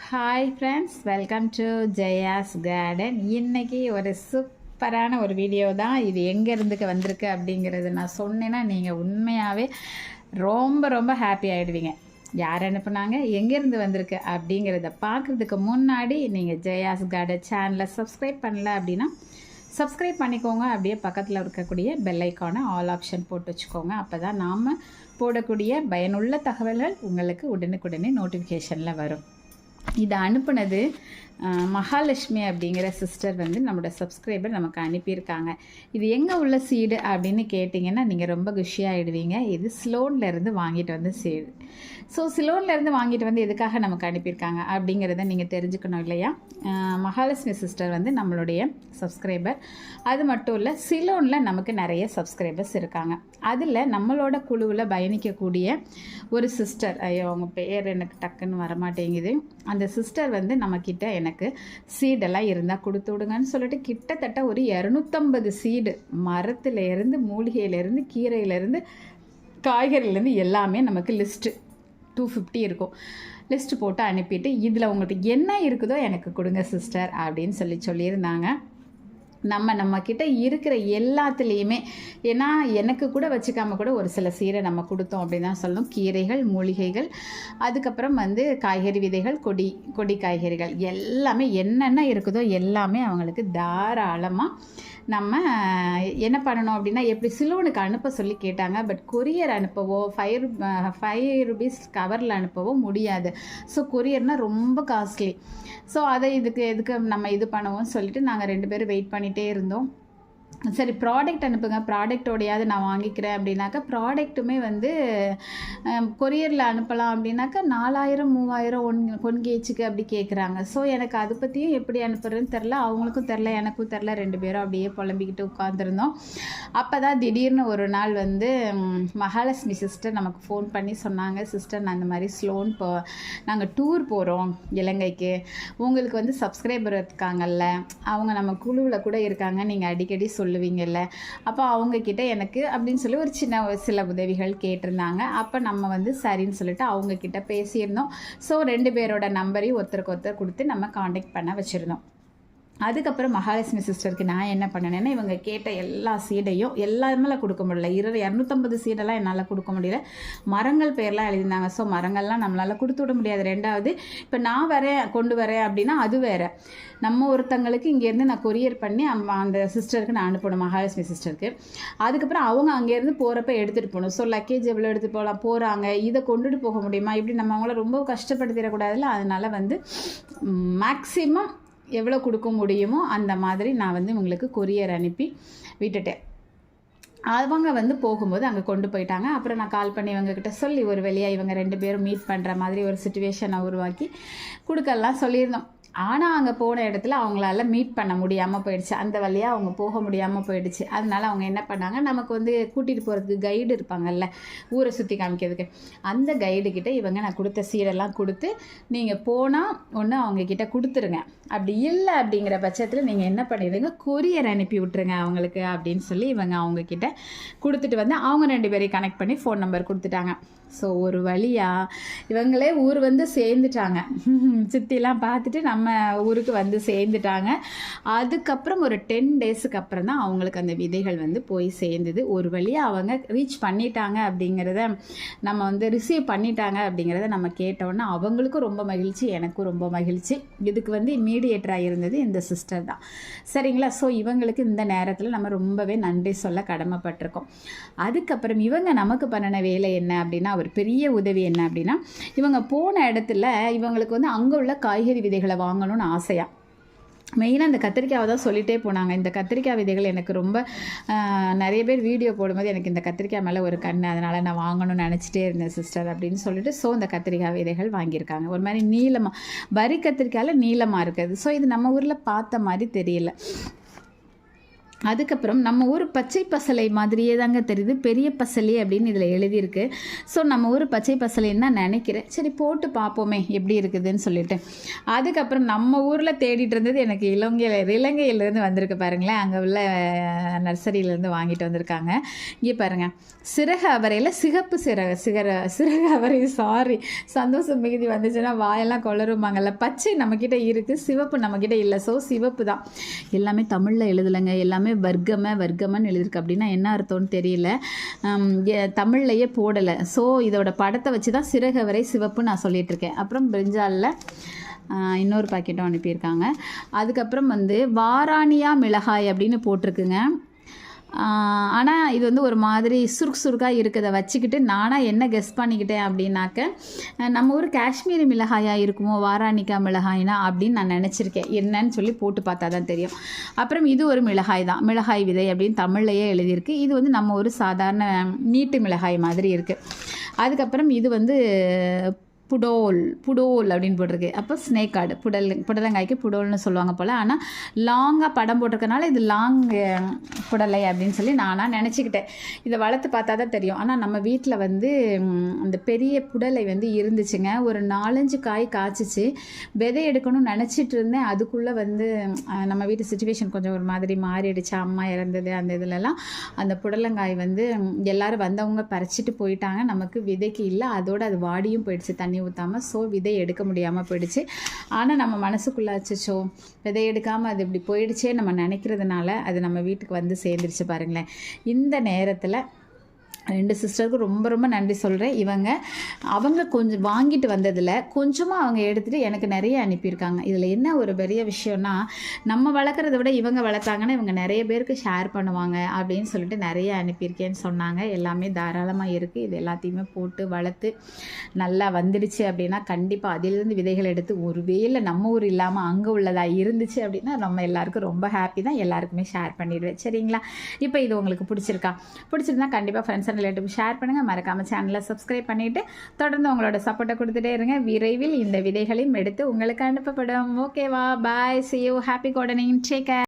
Hi friends, welcome to Jaya's garden. இன்றைக்கி ஒரு சூப்பரான ஒரு வீடியோ தான். இது எங்கேருந்துக்கு வந்திருக்கு அப்படிங்கிறது நான் சொன்னேன்னா நீங்கள் உண்மையாகவே ரொம்ப ரொம்ப ஹாப்பி ஆகிடுவீங்க. யார் அனுப்புனாங்க, எங்கேருந்து வந்திருக்கு அப்படிங்கிறத பார்க்குறதுக்கு முன்னாடி நீங்கள் ஜெயாஸ் கார்டன் சேனலை சப்ஸ்கிரைப் பண்ணல அப்படின்னா சப்ஸ்கிரைப் பண்ணிக்கோங்க. அப்படியே பக்கத்தில் இருக்கக்கூடிய பெல் ஐக்கானை ஆல் ஆப்ஷன் போட்டு வச்சுக்கோங்க. அப்போ தான் நாம் போடக்கூடிய பயனுள்ள தகவல்கள் உங்களுக்கு உடனுக்குடனே நோட்டிஃபிகேஷனில் வரும். இதை அனுப்புனது மகாலட்சுமி அப்படிங்கிற சிஸ்டர் வந்து நம்மளோட சப்ஸ்கிரைபர் நமக்கு அனுப்பியிருக்காங்க. இது எங்கே உள்ள சீடு அப்படின்னு கேட்டிங்கன்னா நீங்கள் ரொம்ப குஷியாகிடுவீங்க. இது சிலோன்லேருந்து வாங்கிட்டு வந்து சீடு. ஸோ சிலோன்லேருந்து வாங்கிட்டு வந்து எதுக்காக நமக்கு அனுப்பியிருக்காங்க அப்படிங்கிறத நீங்கள் தெரிஞ்சுக்கணும் இல்லையா? மகாலட்சுமி சிஸ்டர் வந்து நம்மளுடைய சப்ஸ்கிரைபர். அது மட்டும் இல்லை, சிலோனில் நமக்கு நிறைய சப்ஸ்கிரைபர்ஸ் இருக்காங்க. அதில் நம்மளோட குழுவில் பயணிக்கக்கூடிய ஒரு சிஸ்டர், ஐயோ அவங்க பேர் எனக்கு டக்குன்னு வரமாட்டேங்குது. அந்த சிஸ்டர் வந்து நம்மக்கிட்ட எனக்கு சீடெல்லாம் இருந்தால் கொடுத்து விடுங்கன்னு சொல்லிட்டு கிட்டத்தட்ட ஒரு 250 சீடு, மரத்துலேருந்து மூலிகையிலேருந்து கீரையிலேருந்து காய்கறியிலேருந்து எல்லாமே நமக்கு லிஸ்ட்டு 250 இருக்கும். லிஸ்ட்டு போட்டு அனுப்பிட்டு இதில் உங்களுக்கு என்ன இருக்குதோ எனக்கு கொடுங்க சிஸ்டர் அப்படின்னு சொல்லியிருந்தாங்க. நம்மக்கிட்ட இருக்கிற எல்லாத்துலேயுமே, ஏன்னா எனக்கு கூட வச்சுக்காம கூட ஒரு சில சீரை நம்ம கொடுத்தோம் அப்படின்னு தான் சொல்லணும். கீரைகள், மூலிகைகள், அதுக்கப்புறம் வந்து காய்கறி விதைகள், கொடி காய்கறிகள் எல்லாமே என்னென்ன இருக்குதோ எல்லாமே அவங்களுக்கு தாராளமாக நம்ம என்ன பண்ணணும் அப்படின்னா, எப்படி சிலோனுக்கு அனுப்ப சொல்லி கேட்டாங்க. பட் கொரியர் அனுப்பவோ 5 ரூபீஸ் கவரில் அனுப்பவோ முடியாது. ஸோ கொரியர்னால் ரொம்ப காஸ்ட்லி. ஸோ அதை எதுக்கு நம்ம இது பண்ணுவோம்னு சொல்லிட்டு நாங்கள் 2 பேரும் வெயிட் பண்ணிகிட்டே இருந்தோம். சரி ப்ராடக்ட் அனுப்புங்க, ப்ராடக்டோடையாவது நான் வாங்கிக்கிறேன் அப்படின்னாக்கா, ப்ராடக்ட்டுமே வந்து கொரியரில் அனுப்பலாம் அப்படின்னாக்கா 4000 3000 1 கேஜிக்கு அப்படி கேட்குறாங்க. ஸோ எனக்கு அதை பற்றியும் எப்படி அனுப்புறதுன்னு தெரில, அவங்களுக்கும் தெரில, எனக்கும் தெரில. 2 பேரும் அப்படியே புலம்பிக்கிட்டு உட்காந்துருந்தோம். அப்போ தான் திடீர்னு ஒரு நாள் வந்து மகாலட்சுமி சிஸ்டர் நமக்கு ஃபோன் பண்ணி சொன்னாங்க, சிஸ்டர் நான் இந்த மாதிரி ஸ்லோன் நாங்கள் டூர் போகிறோம் இலங்கைக்கு, உங்களுக்கு வந்து சப்ஸ்கிரைபர் இருக்காங்கல்ல, அவங்க நம்ம குழுவில் கூட இருக்காங்க, நீங்கள் அடிக்கடி சொல்லுவீங்கல்ல, அப்போ அவங்கக்கிட்ட எனக்கு அப்படின்னு சொல்லி ஒரு சில உதவிகள் கேட்டிருந்தாங்க. அப்போ நம்ம வந்து சரின்னு சொல்லிட்டு அவங்கக்கிட்ட பேசியிருந்தோம். ஸோ 2 பேரோட நம்பரையும் ஒருத்தருக்கு ஒருத்தர் கொடுத்து நம்ம காண்டாக்ட் பண்ண வச்சுருந்தோம். அதுக்கப்புறம் மகாலட்சுமி சிஸ்டருக்கு நான் என்ன பண்ணேன்னா, இவங்க கேட்ட எல்லா சீடையும் எல்லாருமே கொடுக்க முடியல. 250 சீடெல்லாம் என்னால் கொடுக்க முடியல. மரங்கள் பேர்லாம் எழுதியிருந்தாங்க. ஸோ மரங்கள்லாம் நம்மளால் கொடுத்து விட முடியாது. 2வது, இப்போ நான் கொண்டு வரேன் அப்படின்னா அது வேறு. நம்ம ஒருத்தங்களுக்கு இங்கேருந்து நான் கொரியர் பண்ணி அந்த சிஸ்டருக்கு நான் அனுப்பணும், மகாலட்சுமி சிஸ்டருக்கு. அதுக்கப்புறம் அவங்க அங்கேருந்து போகிறப்ப எடுத்துகிட்டு போகணும். ஸோ லக்கேஜ் எவ்வளோ எடுத்துகிட்டு போகிறாங்க, இதை கொண்டுட்டு போக முடியுமா, இப்படி நம்ம அவங்கள ரொம்ப கஷ்டப்படுத்திடக்கூடாதுல்ல. அதனால் வந்து மேக்ஸிமம் எவ்வளோ கொடுக்க முடியுமோ அந்த மாதிரி நான் வந்து உங்களுக்கு கொரியர் அனுப்பி விட்டுட்டேன். அவங்க வந்து போகும்போது அங்கே கொண்டு போயிட்டாங்க. அப்புறம் நான் கால் பண்ணி இவங்கக்கிட்ட சொல்லி ஒரு வழியாக இவங்க 2 பேரும் மீட் பண்ணுற மாதிரி ஒரு சுச்சுவேஷனை உருவாக்கி கொடுக்கலாம் சொல்லியிருந்தோம். ஆனால் அங்கே போன இடத்துல அவங்களால மீட் பண்ண முடியாமல் போயிடுச்சு. அந்த வழியாக அவங்க போக முடியாமல் போயிடுச்சு. அதனால அவங்க என்ன பண்ணாங்க, நமக்கு வந்து கூட்டிகிட்டு போகிறதுக்கு கைடு இருப்பாங்கல்ல, ஊரை சுற்றி காமிக்கிறதுக்கு, அந்த கைடுக்கிட்ட இவங்க நான் கொடுத்த சீடெல்லாம் கொடுத்து, நீங்கள் போனால் ஒன்று அவங்கக்கிட்ட கொடுத்துருங்க, அப்படி இல்லை அப்படிங்கிற பட்சத்தில் நீங்கள் என்ன பண்ணிடுங்க, கொரியர் அனுப்பி விட்டுருங்க அவங்களுக்கு அப்படின்னு சொல்லி இவங்க அவங்கக்கிட்ட கொடுத்துட்டு வந்து அவங்க 2 பேரையும் கனெக்ட் பண்ணி ஃபோன் நம்பர் கொடுத்துட்டாங்க. ஸோ ஒரு வழியாக இவங்களே ஊர் வந்து சேர்ந்துட்டாங்க. சுற்றிலாம் பார்த்துட்டு நம்ம ஊருக்கு வந்து சேர்ந்துட்டாங்க. அதுக்கப்புறம் ஒரு 10 டேஸுக்கு அப்புறம் தான் அவங்களுக்கு அந்த விதைகள் வந்து போய் சேர்ந்துது. ஒரு வழியாக அவங்க ரீச் பண்ணிட்டாங்க அப்படிங்கிறத நம்ம வந்து ரிசீவ் பண்ணிட்டாங்க அப்படிங்கிறத நம்ம கேட்டோன்னா அவங்களுக்கும் ரொம்ப மகிழ்ச்சி, எனக்கும் ரொம்ப மகிழ்ச்சி. இதுக்கு வந்து மீடியேட்டராக இருந்தது இந்த சிஸ்டர் தான், சரிங்களா? ஸோ இவங்களுக்கு இந்த நேரத்தில் நம்ம ரொம்பவே நன்றி சொல்ல கடமைப்பட்டிருக்கோம். அதுக்கப்புறம் இவங்க நமக்கு பண்ணின வேலை என்ன அப்படின்னா, ஒரு பெரிய உதவி என்ன அப்படின்னா, இவங்க போன இடத்துல இவங்களுக்கு வந்து அங்கே உள்ள காய்கறி விதைகளை வாங்கணும்னு ஆசையாக, மெயினாக இந்த கத்திரிக்காவை தான் சொல்லிகிட்டே போனாங்க. இந்த கத்திரிக்காய் விதைகள் எனக்கு ரொம்ப நிறைய பேர் வீடியோ போடும்போது எனக்கு இந்த கத்திரிக்காய் மேலே ஒரு கண், அதனால் நான் வாங்கணும்னு நினச்சிட்டே இருந்தேன் சிஸ்டர் அப்படின்னு சொல்லிட்டு, ஸோ இந்த கத்திரிக்காய் விதைகள் வாங்கியிருக்காங்க. ஒரு மாதிரி நீளமாக, வரி கத்திரிக்காயில் நீளமாக இருக்குது. ஸோ இது நம்ம ஊரில் பார்த்த மாதிரி தெரியல. அதுக்கப்புறம் நம்ம ஊர் பச்சை பசலை மாதிரியே தாங்க தெரியுது, பெரிய பசலி அப்படின்னு இதில் எழுதியிருக்கு. ஸோ நம்ம ஊர் பச்சை பசலைன்னு தான் நினைக்கிறேன். சரி போட்டு பார்ப்போமே எப்படி இருக்குதுன்னு சொல்லிட்டு. அதுக்கப்புறம் நம்ம ஊரில் தேடிட்டு இருந்தது எனக்கு இலங்கையிலேருந்து வந்திருக்கு பாருங்களேன். அங்கே உள்ள நர்சரியிலேருந்து வாங்கிட்டு வந்திருக்காங்க. இங்கே பாருங்கள், சிறகு அவரையில் சிகப்பு சிறகு அவரை சந்தோஷம் மிகுதி வந்துச்சுன்னா வாயெல்லாம் கொளருமாங்கல்ல. பச்சை நம்மக்கிட்ட இருக்குது, சிவப்பு நம்மக்கிட்ட இல்லை. ஸோ சிவப்பு தான். எல்லாமே தமிழில் எழுதலைங்க, எல்லாமே வர்க்கமன்னு எழுதிருக்கு. அப்படின்னா என்ன அர்த்தம்னு தெரியல, தமிழ்லையே போடலை. ஸோ இதோட படத்தை வச்சு தான் சிறகவரை சிவப்பு நான் சொல்லிகிட்ருக்கேன். அப்புறம் பிரிஞ்சாலில் இன்னொரு பாக்கெட்டும் அனுப்பியிருக்காங்க. அதுக்கப்புறம் வாராணியா மிளகாய் அப்படின்னு போட்டிருக்குங்க. ஆனால் இது ஒரு மாதிரி சுருக்காக இருக்கிறத வச்சுக்கிட்டு நானாக என்ன கெஸ் பண்ணிக்கிட்டேன் அப்படின்னாக்க, நம்ம ஊர் காஷ்மீரி மிளகாயாக இருக்குமோ, வாராணிக்கா மிளகாய்னா அப்படின்னு நான் நினச்சிருக்கேன். என்னன்னு சொல்லி போட்டு பார்த்தா தான் தெரியும். அப்புறம் இது ஒரு மிளகாய் தான், மிளகாய் விதை அப்படின்னு தமிழ்லையே எழுதியிருக்கு. இது நம்ம ஒரு சாதாரண நீட்டு மிளகாய் மாதிரி இருக்குது. அதுக்கப்புறம் இது புடோல் அப்படின்னு போட்டிருக்கு. அப்போ ஸ்னேக் கார்டு, புடலங்காய்க்கு புடோல்னு சொல்லுவாங்க போல். ஆனால் லாங்காக படம் போட்டிருக்கனால இது லாங் புடலை அப்படின்னு சொல்லி நானாக நினச்சிக்கிட்டேன். இதை வளர்த்து பார்த்தா தான் தெரியும். ஆனால் நம்ம வீட்டில் அந்த பெரிய புடலை இருந்துச்சுங்க. ஒரு 4-5 காய் காய்ச்சிச்சு. விதை எடுக்கணும்னு நினச்சிட்டு இருந்தேன். அதுக்குள்ளே நம்ம வீட்டு சுச்சுவேஷன் கொஞ்சம் ஒரு மாதிரி மாறிடுச்சு. அம்மா இறந்தது அந்த இதுலலாம் அந்த புடலங்காய் எல்லோரும் வந்தவங்க பறிச்சிட்டு போயிட்டாங்க. நமக்கு விதைக்கு இல்லை. அதோடு அது வாடியும் போயிடுச்சு தண்ணி ஊற்றாமல். ஸோ விதை எடுக்க முடியாமல் போயிடுச்சு. ஆனால் நம்ம மனசுக்குள்ளே அச்சோ விதை எடுக்காமல் அது இப்படி போயிடுச்சே நம்ம நினைக்கிறதுனால அது நம்ம வீட்டுக்கு சேர்ந்துருச்சு பாருங்களேன். இந்த நேரத்தில் 2 சிஸ்டருக்கும் ரொம்ப ரொம்ப நன்றி சொல்கிறேன். அவங்க கொஞ்சம் வாங்கிட்டு வந்ததில் கொஞ்சமாக அவங்க எடுத்துகிட்டு எனக்கு நிறைய அனுப்பியிருக்காங்க. இதில் என்ன ஒரு பெரிய விஷயம்னா, நம்ம வளர்க்குறத விட இவங்க வளர்த்தாங்கன்னா இவங்க நிறைய பேருக்கு ஷேர் பண்ணுவாங்க அப்படின்னு சொல்லிட்டு நிறைய அனுப்பியிருக்கேன்னு சொன்னாங்க. எல்லாமே தாராளமாக இருக்குது. இது எல்லாத்தையுமே போட்டு வளர்த்து நல்லா வந்துடுச்சு அப்படின்னா கண்டிப்பாக அதிலிருந்து விதைகள் எடுத்து ஒருவேளை நம்ம ஊர் இல்லாமல் அங்கே உள்ளதாக இருந்துச்சு அப்படின்னா நம்ம எல்லாருக்கும் ரொம்ப ஹாப்பி தான். எல்லாருக்குமே ஷேர் பண்ணிடுவேன். சரிங்களா? இப்போ இது உங்களுக்கு பிடிச்சிருந்தா கண்டிப்பாக ஃப்ரெண்ட்ஸ் ரிலேட்டிவ் ஷேர் பண்ணுங்கள். மறக்காமல் சேனலை சப்ஸ்கிரைப் பண்ணிவிட்டு தொடர்ந்து உங்களோட சப்போர்ட்டை கொடுத்துட்டே இருங்க. விரைவில் இந்த விதைகளையும் எடுத்து உங்களுக்கு அனுப்பப்படும். ஓகேவா? பாய், see you, happy gardening, take care.